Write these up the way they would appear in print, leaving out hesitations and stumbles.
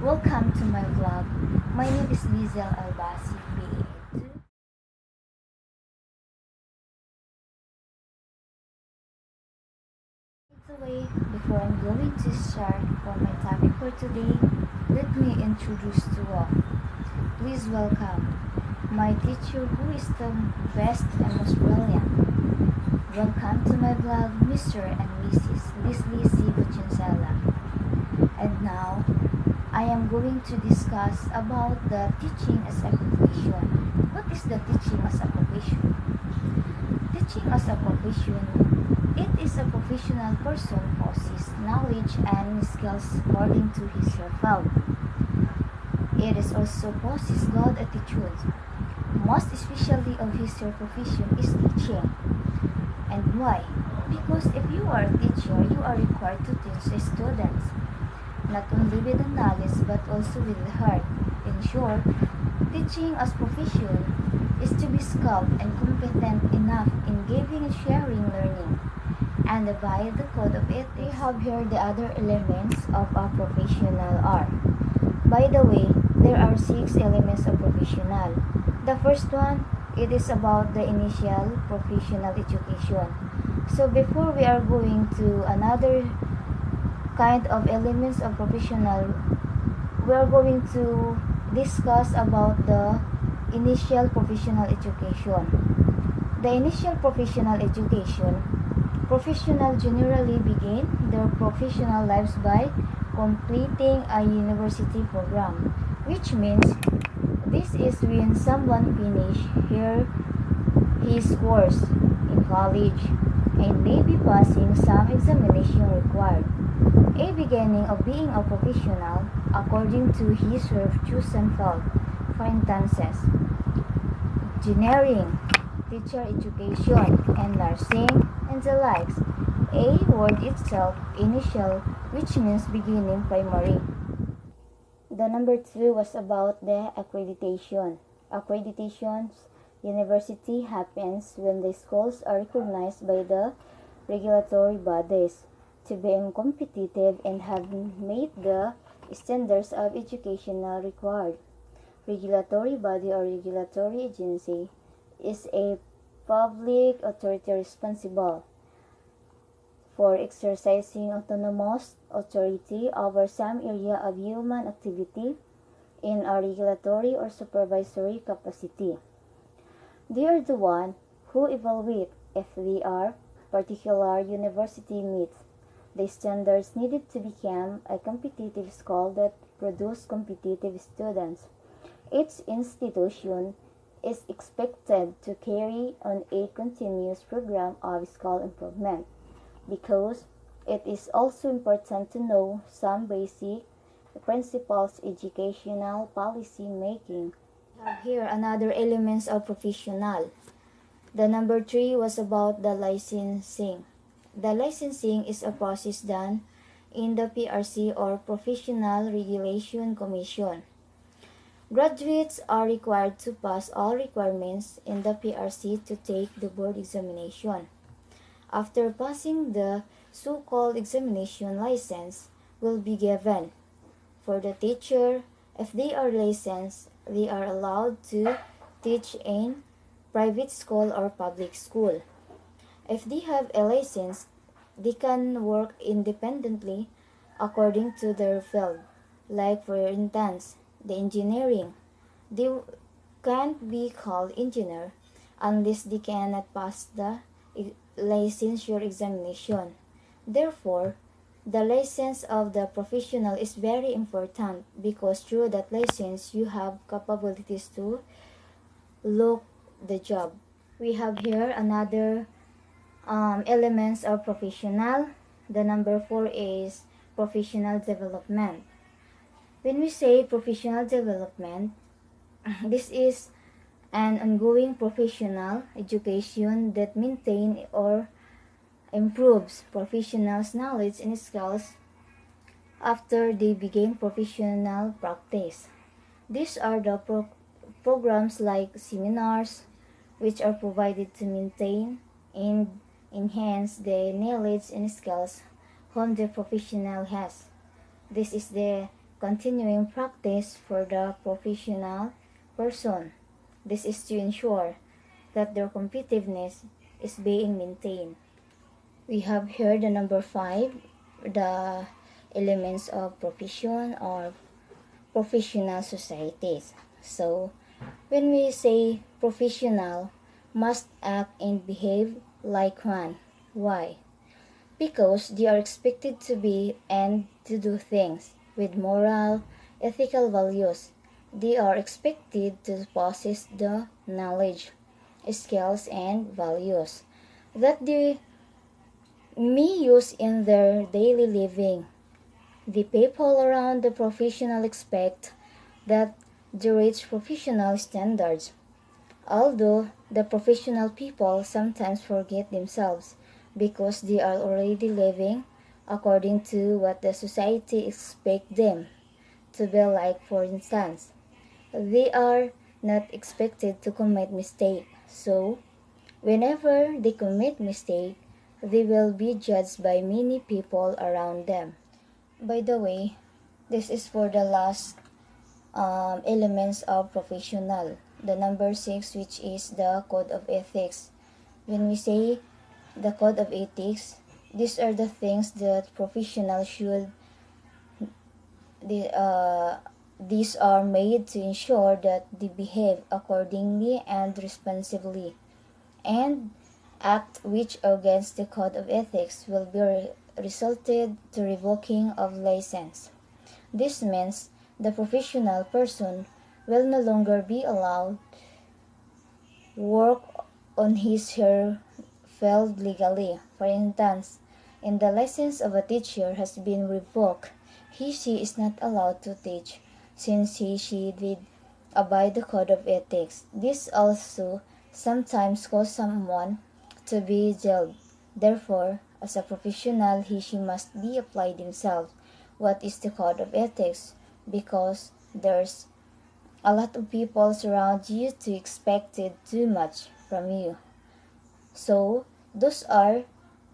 Welcome to my vlog. My name is Liezl Basig, BA2. Away, before I'm going to start for my topic for today, let me introduce to all. Please welcome my teacher who is the best and most brilliant. Welcome to my vlog, Mr. and Mrs. Liezl. And now, I am going to discuss about the teaching as a profession. What is the teaching as a profession? Teaching as a profession, it is a professional person possesses knowledge and skills according to his or her field. It is also possesses good attitude. Most especially of his or her profession is teaching. And why? Because if you are a teacher, you are required to teach the students, not only with the knowledge but also with the heart. In short, teaching as profession is to be skilled and competent enough in giving and sharing learning, and by the code of ethics. We have here the other elements of a professional are. By the way, there are 6 elements of professional. The first one, it is about the initial professional education. So before we are going to another kind of elements of professional, we are going to discuss about the initial professional education. The initial professional education, professional generally begin their professional lives by completing a university program, which means this is when someone finish his course in college and may be passing some examination required. A beginning of being a professional according to his or her chosen field. For instance, engineering, teacher education, and nursing, and the likes. A word itself, initial, which means beginning primary. The number 2 was about the accreditation. Accreditations university happens when the schools are recognized by the regulatory bodies to being competitive and have made the standards of educational required. Regulatory body or regulatory agency is a public authority responsible for exercising autonomous authority over some area of human activity in a regulatory or supervisory capacity. They are the one who evaluate if the particular university meets the standards needed to become a competitive school that produce competitive students. Each institution is expected to carry on a continuous program of school improvement, because it is also important to know some basic principles educational policy making. We have here another elements of professional. The number 3 was about the licensing. The licensing is a process done in the PRC or Professional Regulation Commission. Graduates are required to pass all requirements in the PRC to take the board examination. After passing the so-called examination, license will be given. For the teacher, if they are licensed, they are allowed to teach in private school or public school. If they have a license, they can work independently according to their field. Like for instance, the engineering. They can't be called engineer unless they cannot pass the licensure examination. Therefore, the license of the professional is very important because through that license you have capabilities to look the job. We have here another elements of professional. The number 4 is professional development. When we say professional development, this is an ongoing professional education that maintains or improves professionals' knowledge and skills after they begin professional practice. These are the programs like seminars, which are provided to maintain and enhance the knowledge and skills whom the professional has. This is the continuing practice for the professional person. This is to ensure that their competitiveness is being maintained. We have here the number 5, the elements of profession or professional societies. So, when we say professional must act and behave like one. Why? Because they are expected to be and to do things with moral, ethical values. They are expected to possess the knowledge, skills, and values that they may use in their daily living. The people around the professional expect that they reach professional standards, although the professional people sometimes forget themselves because they are already living according to what the society expects them to be like. For instance, they are not expected to commit mistake, so whenever they commit mistake, they will be judged by many people around them. By the way, this is for the last elements of professional. The number 6, which is the code of ethics. When we say the code of ethics, these are the things that professionals should. These are made to ensure that they behave accordingly and responsibly, and act which against the code of ethics will be resulted to revoking of license. This means the professional person will no longer be allowed work on his or her field legally. For instance, if the license of a teacher has been revoked, she is not allowed to teach since she did abide the code of ethics. This also sometimes causes someone to be jailed. Therefore, as a professional, she must be applied himself. What is the code of ethics? Because there's a lot of people surround you to expect too much from you. So, those are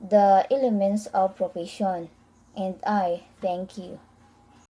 the elements of profession. And I thank you.